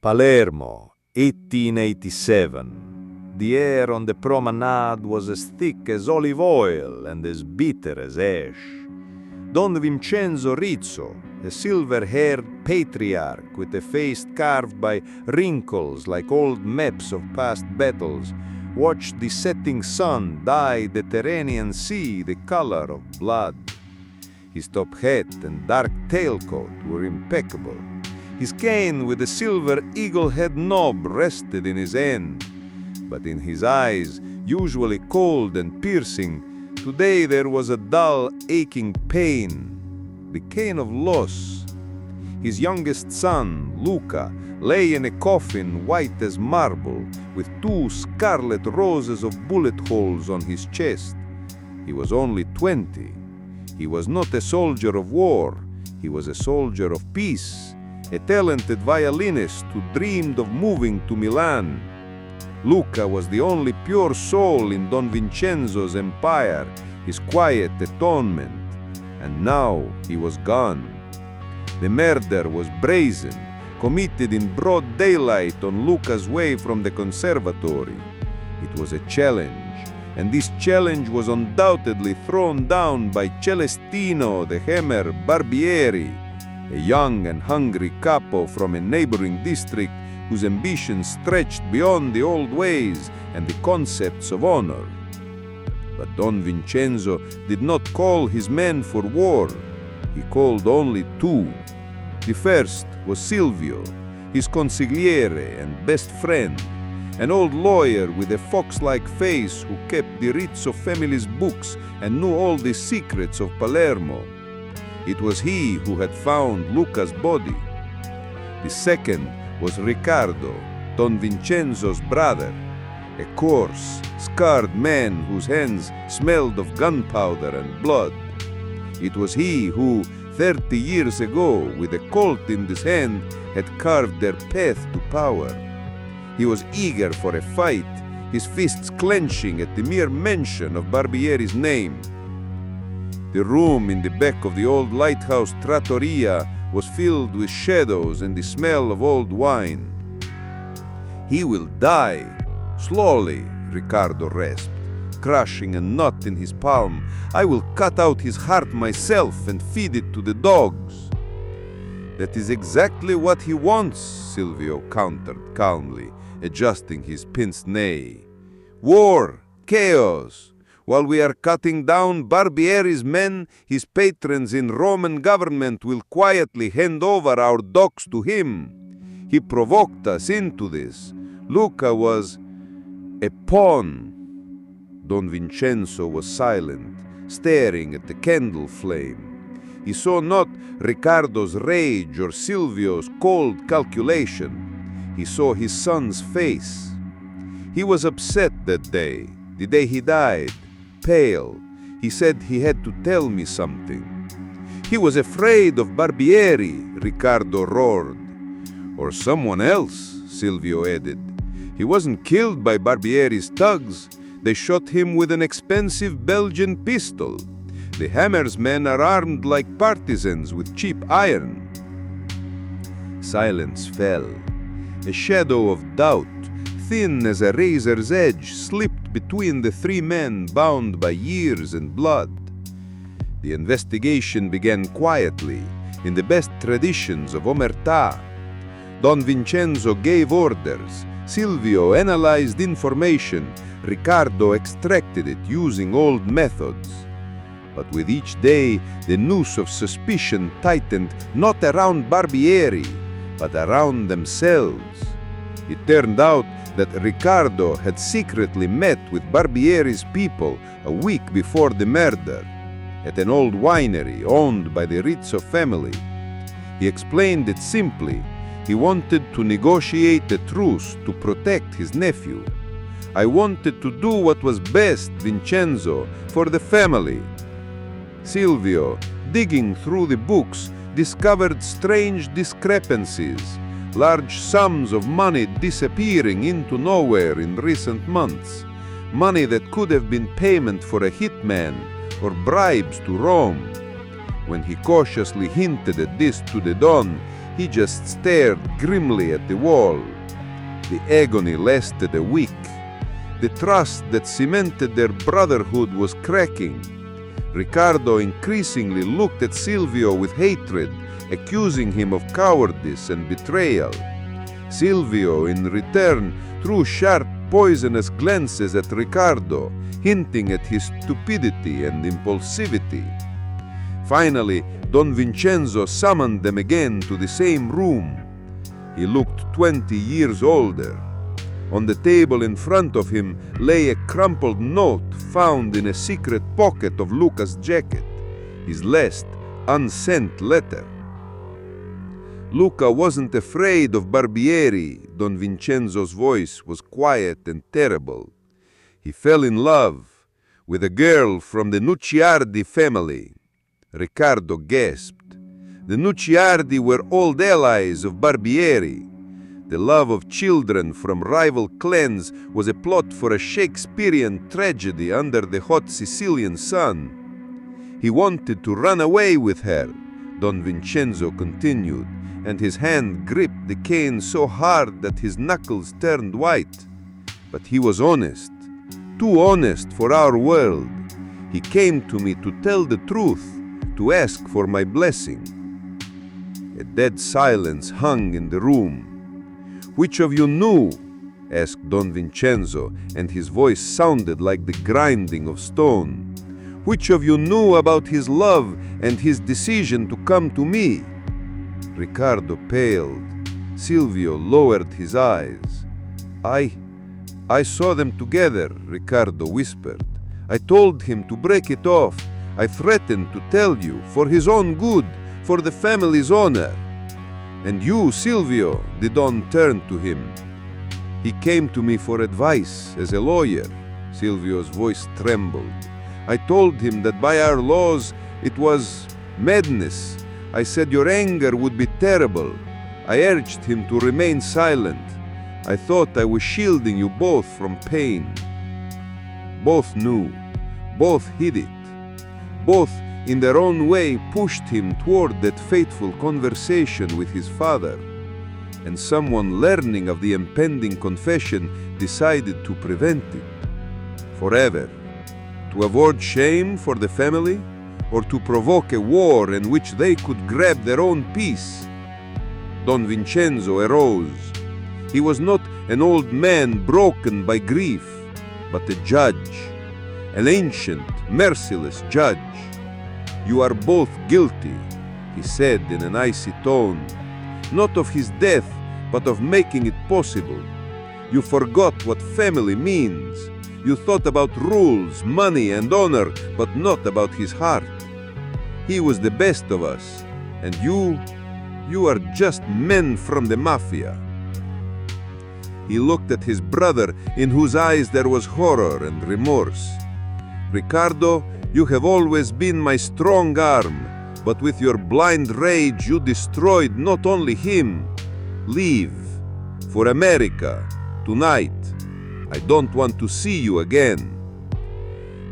Palermo, 1887. The air on the promenade was as thick as olive oil and as bitter as ash. Don Vincenzo Rizzo, a silver-haired patriarch with a face carved by wrinkles like old maps of past battles, watched the setting sun dye the Tyrrhenian Sea the color of blood. His top hat and dark tailcoat were impeccable. His cane with a silver eagle-head knob rested in his hand. But in his eyes, usually cold and piercing, today there was a dull, aching pain, the pain of loss. His youngest son, Luca, lay in a coffin white as marble, with 2 scarlet roses of bullet holes on his chest. He was only 20. He was not a soldier of war. He was a soldier of peace, a talented violinist who dreamed of moving to Milan. Luca was the only pure soul in Don Vincenzo's empire, his quiet atonement. And now he was gone. The murder was brazen, committed in broad daylight on Luca's way from the conservatory. It was a challenge, and this challenge was undoubtedly thrown down by Celestino the Hammer Barbieri, a young and hungry capo from a neighboring district whose ambition stretched beyond the old ways and the concepts of honor. But Don Vincenzo did not call his men for war. He called only 2. The first was Silvio, his consigliere and best friend, an old lawyer with a fox-like face who kept the Rizzo family's books and knew all the secrets of Palermo. It was he who had found Luca's body. The second was Riccardo, Don Vincenzo's brother, a coarse, scarred man whose hands smelled of gunpowder and blood. It was he who, 30 years ago, with a Colt in his hand, had carved their path to power. He was eager for a fight, his fists clenching at the mere mention of Barbieri's name. The room in the back of the old lighthouse trattoria was filled with shadows and the smell of old wine. "He will die, slowly," Riccardo rasped, crushing a nut in his palm. "I will cut out his heart myself and feed it to the dogs." "That is exactly what he wants," Silvio countered calmly, adjusting his pince-nez. "War, chaos. While we are cutting down Barbieri's men, his patrons in Roman government will quietly hand over our dogs to him. He provoked us into this. Luca was a pawn." Don Vincenzo was silent, staring at the candle flame. He saw not Riccardo's rage or Silvio's cold calculation. He saw his son's face. He was upset that day, the day he died. Pale, he said he had to tell me something. "He was afraid of Barbieri," Riccardo roared. "Or someone else," Silvio added. "He wasn't killed by Barbieri's thugs. They shot him with an expensive Belgian pistol. The Hammer's men are armed like partisans with cheap iron." Silence fell. A shadow of doubt, thin as a razor's edge, slipped between the 3 men bound by years and blood. The investigation began quietly, in the best traditions of omertà. Don Vincenzo gave orders, Silvio analyzed information, Riccardo extracted it using old methods. But with each day, the noose of suspicion tightened not around Barbieri, but around themselves. It turned out that Riccardo had secretly met with Barbieri's people a week before the murder, at an old winery owned by the Rizzo family. He explained it simply. He wanted to negotiate a truce to protect his nephew. "I wanted to do what was best, Vincenzo, for the family." Silvio, digging through the books, discovered strange discrepancies. Large sums of money disappearing into nowhere in recent months. Money that could have been payment for a hitman or bribes to Rome. When he cautiously hinted at this to the Don, He just stared grimly at the wall. The agony lasted a week. The trust that cemented their brotherhood was cracking. Riccardo increasingly looked at Silvio with hatred, accusing him of cowardice and betrayal. Silvio, in return, threw sharp, poisonous glances at Riccardo, hinting at his stupidity and impulsivity. Finally, Don Vincenzo summoned them again to the same room. He looked 20 years older. On the table in front of him lay a crumpled note found in a secret pocket of Luca's jacket, his last unsent letter. Luca wasn't afraid of Barbieri. Don Vincenzo's voice was quiet and terrible. He fell in love with a girl from the Nucciardi family. Riccardo gasped. The Nucciardi were old allies of Barbieri. The love of children from rival clans was a plot for a Shakespearean tragedy under the hot Sicilian sun. He wanted to run away with her, Don Vincenzo continued, and his hand gripped the cane so hard that his knuckles turned white. But he was honest, too honest for our world. He came to me to tell the truth, to ask for my blessing. A dead silence hung in the room. "Which of you knew?" asked Don Vincenzo, and his voice sounded like the grinding of stone. "Which of you knew about his love and his decision to come to me?" Riccardo paled. Silvio lowered his eyes. I saw them together," Riccardo whispered. "I told him to break it off. I threatened to tell you, for his own good, for the family's honor." "And you, Silvio," the Don turned to him. "He came to me for advice as a lawyer." Silvio's voice trembled. "I told him that by our laws it was madness. I said your anger would be terrible. I urged him to remain silent. I thought I was shielding you both from pain." Both knew. Both hid it. Both, in their own way, pushed him toward that fateful conversation with his father. And someone learning of the impending confession decided to prevent it. Forever. To avoid shame for the family, or to provoke a war in which they could grab their own peace. Don Vincenzo arose. He was not an old man broken by grief, but a judge, an ancient, merciless judge. "You are both guilty," he said in an icy tone, "not of his death, but of making it possible. You forgot what family means. You thought about rules, money, and honor, but not about his heart. He was the best of us, and you are just men from the Mafia." He looked at his brother, in whose eyes there was horror and remorse. "Riccardo, you have always been my strong arm, but with your blind rage you destroyed not only him. Leave. For America. Tonight. I don't want to see you again."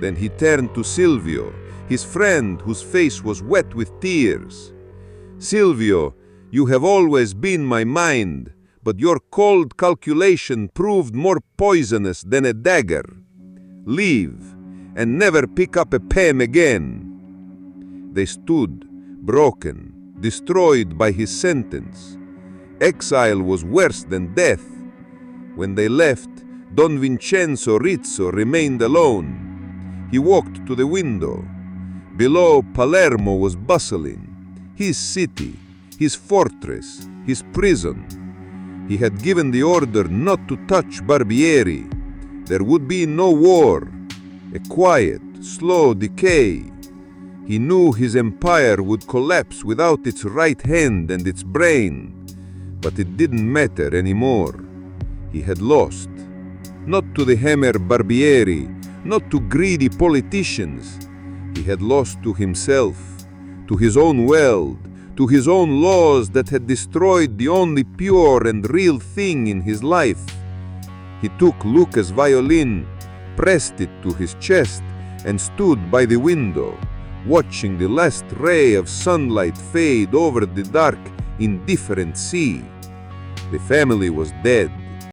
Then he turned to Silvio, his friend whose face was wet with tears. "Silvio, you have always been my mind, but your cold calculation proved more poisonous than a dagger. Leave, and never pick up a pen again." They stood, broken, destroyed by his sentence. Exile was worse than death. When they left, Don Vincenzo Rizzo remained alone. He walked to the window. Below, Palermo was bustling. His city, his fortress, his prison. He had given the order not to touch Barbieri. There would be no war. A quiet, slow decay. He knew his empire would collapse without its right hand and its brain. But it didn't matter anymore. He had lost. Not to the hammer Barbieri, not to greedy politicians. He had lost to himself, to his own world, to his own laws that had destroyed the only pure and real thing in his life. He took Luca's violin, pressed it to his chest, and stood by the window, watching the last ray of sunlight fade over the dark, in different sea. The family was dead.